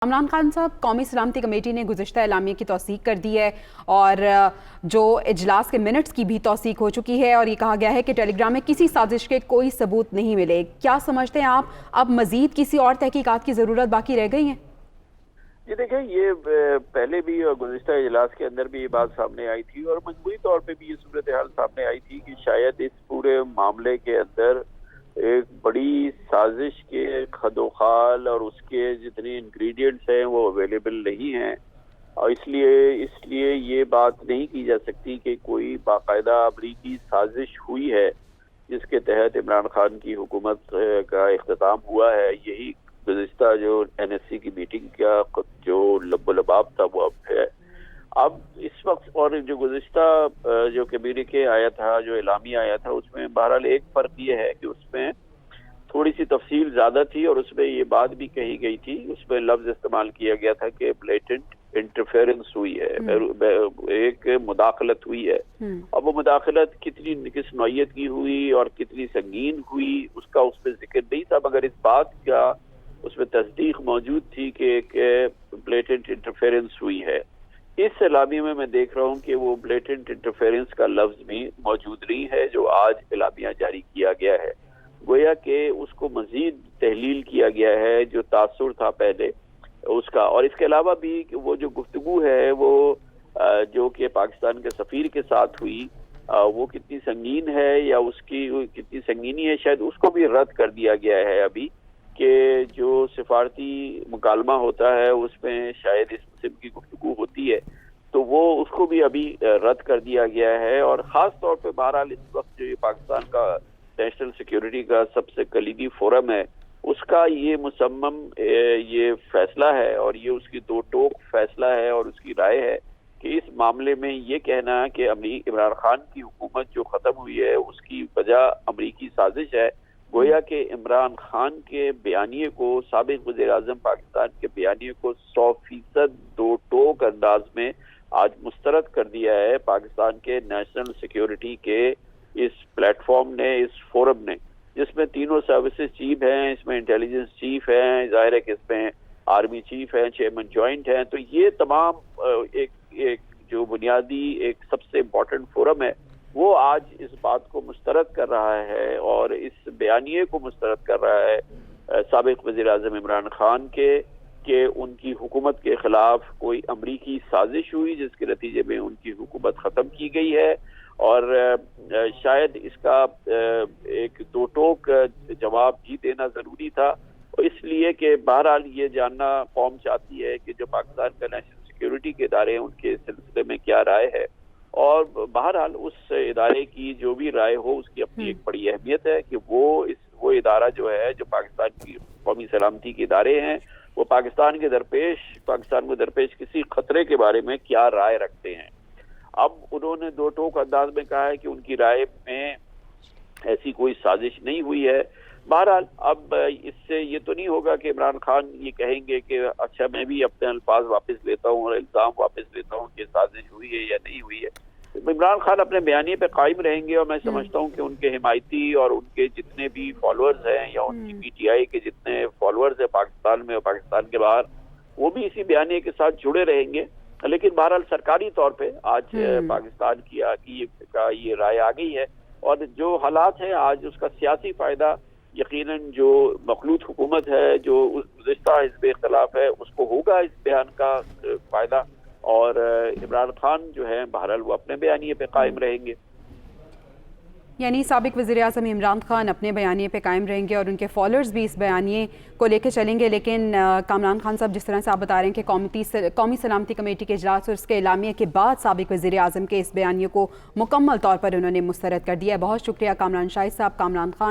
कामरान खान साहब, कौमी सलामती कमेटी ने गुज़िश्ता एलामिया की तौसीक कर दी है और जो इजलास के मिनट्स की भी तौसीक हो चुकी है और ये कहा गया है कि टेलीग्राम में किसी साजिश के कोई सबूत नहीं मिले। क्या समझते हैं आप, अब मज़ीद किसी और तहकीकात की ज़रूरत बाकी रह गई है? जी देखें, ये पहले भी और गुज़िश्ता इजलास के अंदर भी ये बात सामने आई थी और मजबूरी तौर पे भी ये सूरत हाल सामने आई थी कि शायद इस पूरे मामले के अंदर एक बड़ी साजिश के खदोखाल और उसके जितने इंग्रेडिएंट्स हैं वो अवेलेबल नहीं हैं और इसलिए ये बात नहीं की जा सकती कि कोई बाकायदा अमरीकी साजिश हुई है जिसके तहत इमरान खान की हुकूमत का इख्तिताम हुआ है। यही गुज़िश्ता जो NSC की मीटिंग का जो लबोलबाब था वो अब है। अब इस वक्त और जो गुज़िश्ता जो कम्युनिके आया था, जो एलामिया आया था, उसमें बहरहाल एक फ़र्क ये है कि उसमें थोड़ी सी तफसील ज़्यादा थी और उसमें ये बात भी कही गई थी, उसमें लफ्ज़ इस्तेमाल किया गया था कि ब्लेटेंट इंटरफेरेंस हुई है, एक मुदाखलत हुई है। अब वो मुदाखलत किस नौयत की हुई और कितनी संगीन हुई उसका उसमें जिक्र नहीं था, मगर इस बात का उसमें तस्दीक मौजूद थी कि एक ब्लेटेंट इंटरफेरेंस हुई है। इस एलामिया में मैं देख रहा हूँ कि वो ब्लेटेंट इंटरफेरेंस का लफ्ज भी मौजूद नहीं है जो आज एलामिया जारी किया गया है। गोया कि उसको मजीद तहलील किया गया है जो तासुर था पहले उसका, और इसके अलावा भी वो जो गुफ्तगू है वो जो कि पाकिस्तान के सफ़ीर के साथ हुई वो कितनी संगीन है या उसकी कितनी संगीनी है, शायद उसको भी रद्द कर दिया गया है अभी कि जो सिफारती मुकालमा होता है उसमें शायद इस किस्म की गुफ्तगू होती है, तो वो उसको भी अभी रद्द कर दिया गया है। और ख़ास तौर पे बहरहाल इस वक्त जो ये पाकिस्तान का नेशनल सिक्योरिटी का सबसे कलीदी फोरम है उसका ये मुसम्मम ये फैसला है और ये उसकी दो टोक फैसला है और उसकी राय है कि इस मामले में ये कहना कि इमरान खान की हुकूमत जो ख़त्म हुई है उसकी वजह अमरीकी साजिश है। गोया कि इमरान खान के बयानिए को, साबिक वज़ीर-ए-आज़म पाकिस्तान के बयानिए को 100% दो टोक अंदाज में आज मुस्तरद कर दिया है पाकिस्तान के नेशनल सिक्योरिटी के इस प्लेटफॉर्म ने, इस फोरम ने, जिसमें तीनों सर्विसेज चीफ हैं, इसमें इंटेलिजेंस चीफ हैं, जाहिर है कि इसमें आर्मी चीफ हैं, चेयरमैन जॉइंट हैं। तो ये तमाम एक जो बुनियादी एक सबसे इम्पोर्टेंट फोरम है वो आज इस बात को मुस्तरद कर रहा है और इस बयानिए को मुस्तरद कर रहा है साबिक वज़ीर-ए-आज़म इमरान खान के उनकी हुकूमत के खिलाफ कोई अमरीकी साजिश हुई जिसके नतीजे में उनकी हुकूमत ख़त्म की गई है और शायद इसका एक दो टोक जवाब भी देना ज़रूरी था, इसलिए कि बहरहाल ये जानना कौम चाहती है कि जो पाकिस्तान का नेशनल सिक्योरिटी के इदारे हैं उनके सिलसिले में क्या राय है और बहरहाल उस इदारे की जो भी राय हो उसकी अपनी एक बड़ी अहमियत है कि वो इदारा जो है, जो पाकिस्तान की कौमी सलामती के इदारे हैं, वो पाकिस्तान को दरपेश किसी खतरे के बारे में क्या राय रखते हैं। अब उन्होंने दो टोक अंदाज में कहा है कि उनकी राय में ऐसी कोई साजिश नहीं हुई है। बहरहाल अब इससे ये तो नहीं होगा कि इमरान खान ये कहेंगे कि अच्छा मैं भी अपने अल्फाज वापस लेता हूँ और इल्ज़ाम वापस लेता हूँ कि साजिश हुई है या नहीं हुई है। इमरान खान अपने बयानिए पे कायम रहेंगे और मैं समझता हूँ कि उनके हिमायती और उनके जितने भी फॉलोअर्स हैं या उनकी PTI के जितने फॉलोअर्स हैं पाकिस्तान में और पाकिस्तान के बाहर, वो भी इसी बयानिए के साथ जुड़े रहेंगे। लेकिन बहरहाल सरकारी तौर पे आज पाकिस्तान की ये राय आ गई है और जो हालात हैं आज उसका सियासी फ़ायदा यकीनन जो मखलूत हुकूमत है, जो गुज़िश्ता हिज़्ब इख्तिलाफ है, उसको होगा इस बयान का फ़ायदा और इमरान खान जो है बहरहाल वो अपने बयानिए पे कायम रहेंगे। यानी साबिक वज़ीर-ए-आज़म इमरान खान अपने बयानिए पे कायम रहेंगे और उनके फॉलोअर्स भी इस बयानिए को लेकर चलेंगे। लेकिन कामरान खान साहब, जिस तरह से आप बता रहे हैं कि कौमी सलामती कमेटी के इजलास और उसके एलामिया के बाद साबिक वज़ीर-ए-आज़म के इस बयानिए को मुकम्मल तौर पर उन्होंने मुस्तरद कर दिया है। बहुत शुक्रिया कामरान शाहिद साहब। कामरान खान